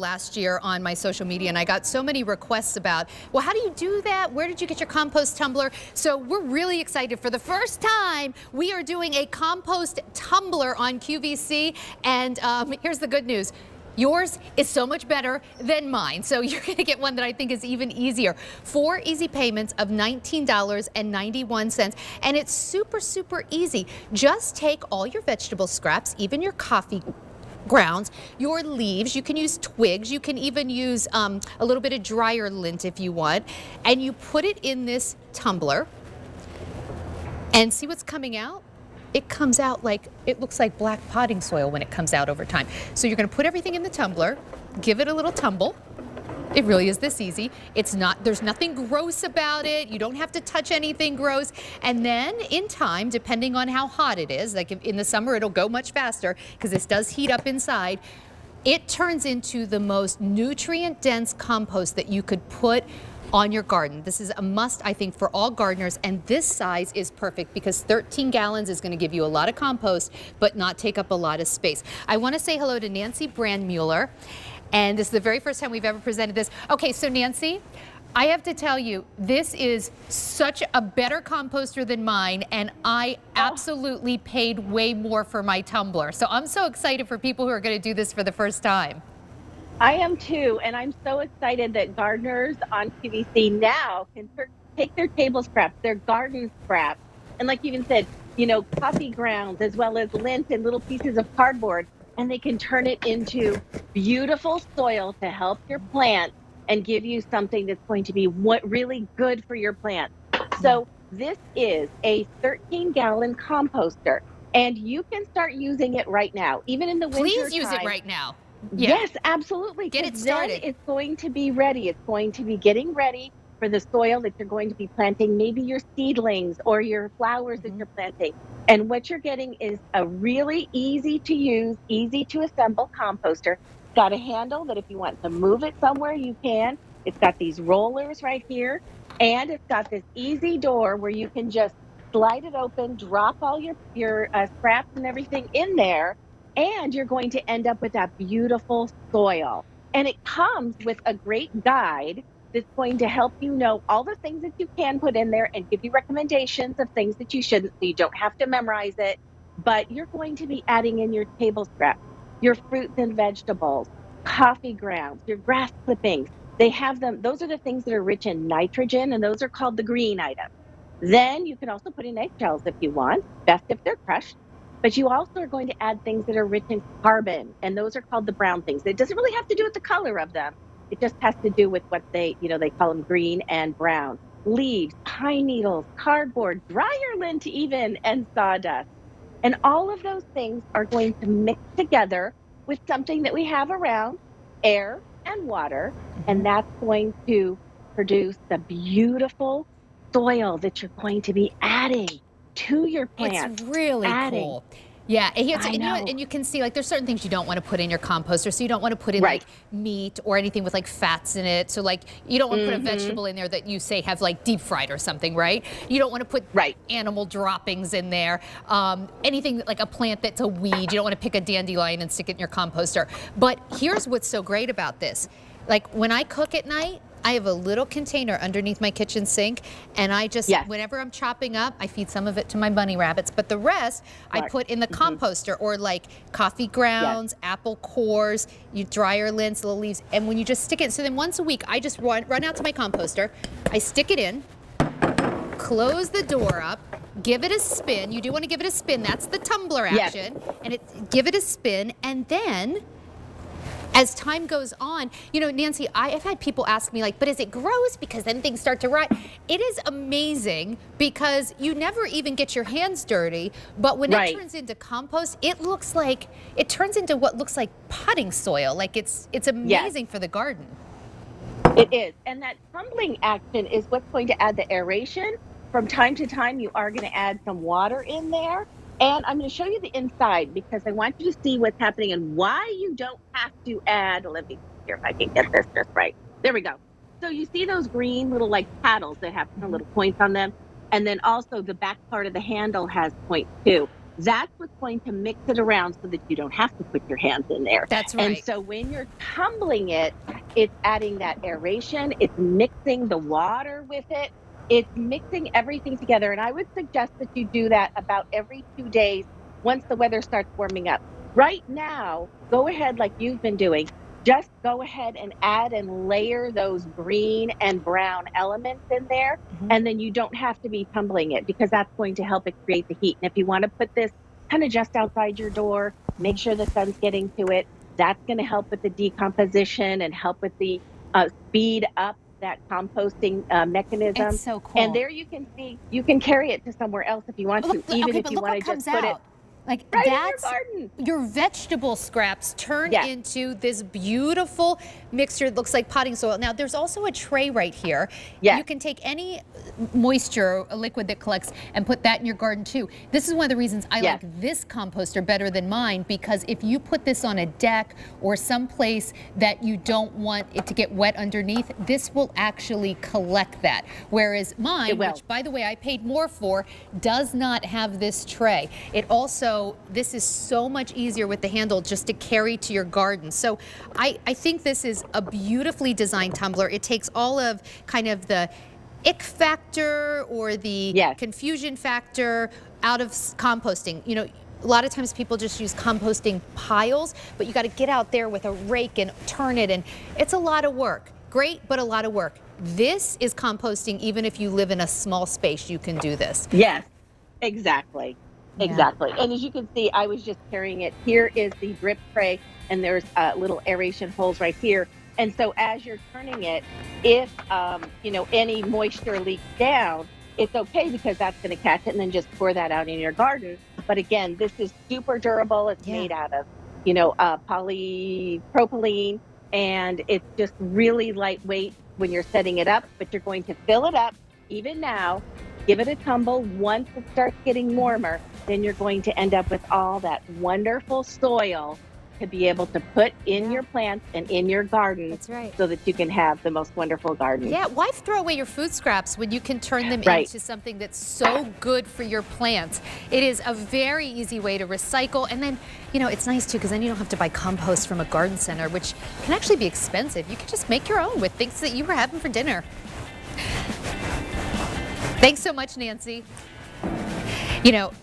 last year on my social media, and I got so many requests about, well, how do you do that? Where did you get your compost tumbler? So we're really excited. For the first time, we are doing a compost tumbler on QVC, and here's the good news. Yours is so much better than mine. So you're going to get one that I think is even easier. 4 easy payments of $19.91. And it's super, super easy. Just take all your vegetable scraps, even your coffee grounds, your leaves, you can use twigs, you can even use a little bit of dryer lint if you want, and you put it in this tumbler and see what's coming out? It comes out like, it looks like black potting soil when it comes out over time. So you're going to put everything in the tumbler, give it a little tumble. It really is this easy. It's not, there's nothing gross about it. You don't have to touch anything gross. And then in time, depending on how hot it is, like in the summer, it'll go much faster because this does heat up inside. It turns into the most nutrient-dense compost that you could put on your garden. This is a must, I think, for all gardeners, and this size is perfect because 13 gallons is going to give you a lot of compost, but not take up a lot of space. I want to say hello to Nancy Brandmuller, and this is the very first time we've ever presented this. Okay, so Nancy, I have to tell you, this is such a better composter than mine, and I absolutely paid way more for my tumbler. So I'm so excited for people who are going to do this for the first time. I am too, and I'm so excited that gardeners on QVC now can take their table scraps, their garden scraps, and like you even said, you know, coffee grounds as well as lint and little pieces of cardboard, and they can turn it into beautiful soil to help your plant and give you something that's going to be really good for your plant. So this is a 13-gallon composter, and you can start using it right now, even in the winter. Please use it right now. Yeah. Yes, absolutely. Get it started. Then it's going to be ready. It's going to be getting ready for the soil that you're going to be planting, maybe your seedlings or your flowers that you're planting. And what you're getting is a really easy to use, easy to assemble composter. It's got a handle that if you want to move it somewhere, you can. It's got these rollers right here. And it's got this easy door where you can just slide it open, drop all your scraps and everything in there. And you're going to end up with that beautiful soil. And it comes with a great guide that's going to help you know all the things that you can put in there and give you recommendations of things that you shouldn't, so you don't have to memorize it. But you're going to be adding in your table scraps, your fruits and vegetables, coffee grounds, your grass clippings. They have them, those are the things that are rich in nitrogen, and those are called the green items. Then you can also put in eggshells if you want, best if they're crushed. But you also are going to add things that are rich in carbon, and those are called the brown things. It doesn't really have to do with the color of them. It just has to do with what they call them green and brown. Leaves, pine needles, cardboard, dryer lint even, and sawdust. And all of those things are going to mix together with something that we have around, air and water, and that's going to produce the beautiful soil that you're going to be adding to your plant. It's really cool. Yeah, and you can see, like, there's certain things you don't want to put in your composter. So you don't want to put in like meat or anything with like fats in it. So like you don't want to put a vegetable in there that you say have like deep fried or something, right? You don't want to put animal droppings in there. Anything like a plant that's a weed. You don't want to pick a dandelion and stick it in your composter. But here's what's so great about this. Like when I cook at night, I have a little container underneath my kitchen sink, and I just, whenever I'm chopping up, I feed some of it to my bunny rabbits, but the rest I put in the composter, or like coffee grounds, apple cores, you dryer lints, little leaves, and when you just stick it, so then once a week, I just run out to my composter, I stick it in, close the door up, give it a spin. You do want to give it a spin. That's the tumbler action, and give it a spin, and then as time goes on, you know, Nancy, I've had people ask me like, but is it gross because then things start to rot? It is amazing because you never even get your hands dirty, but when it turns into compost, it turns into what looks like potting soil. Like it's amazing for the garden. It is, and that tumbling action is what's going to add the aeration. From time to time, you are going to add some water in there. And I'm going to show you the inside because I want you to see what's happening and why you don't have to add. Let me see here if I can get this just right. There we go. So you see those green little like paddles that have little points on them. And then also the back part of the handle has points too. that's what's going to mix it around so that you don't have to put your hands in there. That's And right. so when you're tumbling it, it's adding that aeration, it's mixing the water with it, it's mixing everything together. And I would suggest that you do that about every 2 days once the weather starts warming up. Right now, go ahead like you've been doing. Just go ahead and add and layer those green and brown elements in there. Mhm. And then you don't have to be tumbling it because that's going to help it create the heat. And if you want to put this kind of just outside your door, make sure the sun's getting to it. That's going to help with the decomposition and help with the speed up that composting It's mechanism. so And cool. there you can see, you can carry it to somewhere else if you want Look, to, even okay, if but you look want what to just comes put it out. Like right in your that's garden. your vegetable scraps turn Yes. into this beautiful mixture that looks like potting soil. Now there's also a tray right here. You Yes. can take any moisture, a liquid that collects, and put that in your garden too. This is one of the reasons I Yes. like this composter better than mine, because if you put this on a deck or someplace that you don't want it to get wet underneath, this will actually collect that. Whereas mine, It will. which by the way I paid more for, does not have this tray. It also, this is so much easier with the handle just to carry to your garden. So I think this is a beautifully designed tumbler. It takes all of kind of the ick factor or the Yes. confusion factor out of composting. You know, a lot of times people just use composting piles, but you got to get out there with a rake and turn it, and it's a lot of work. Great, but a lot of work. This is composting. Even if you live in a small space, you can do this. Yes. Exactly. Yeah. Exactly. And as you can see, I was just carrying it. Here is the drip tray, and there's little aeration holes right here. And so as you're turning it, if any moisture leaks down, it's okay because that's going to catch it and then just pour that out in your garden. But again, this is super durable. It's Yeah. made out of, polypropylene, and it's just really lightweight when you're setting it up. But you're going to fill it up even now. Give it a tumble. Once it starts getting warmer, then you're going to end up with all that wonderful soil to be able to put in your plants and in your garden. That's right. So that you can have the most wonderful garden. Yeah, why throw away your food scraps when you can turn them Right. into something that's so good for your plants? It is a very easy way to recycle. And then, it's nice too, because then you don't have to buy compost from a garden center, which can actually be expensive. You can just make your own with things that you were having for dinner. Thanks so much, Nancy.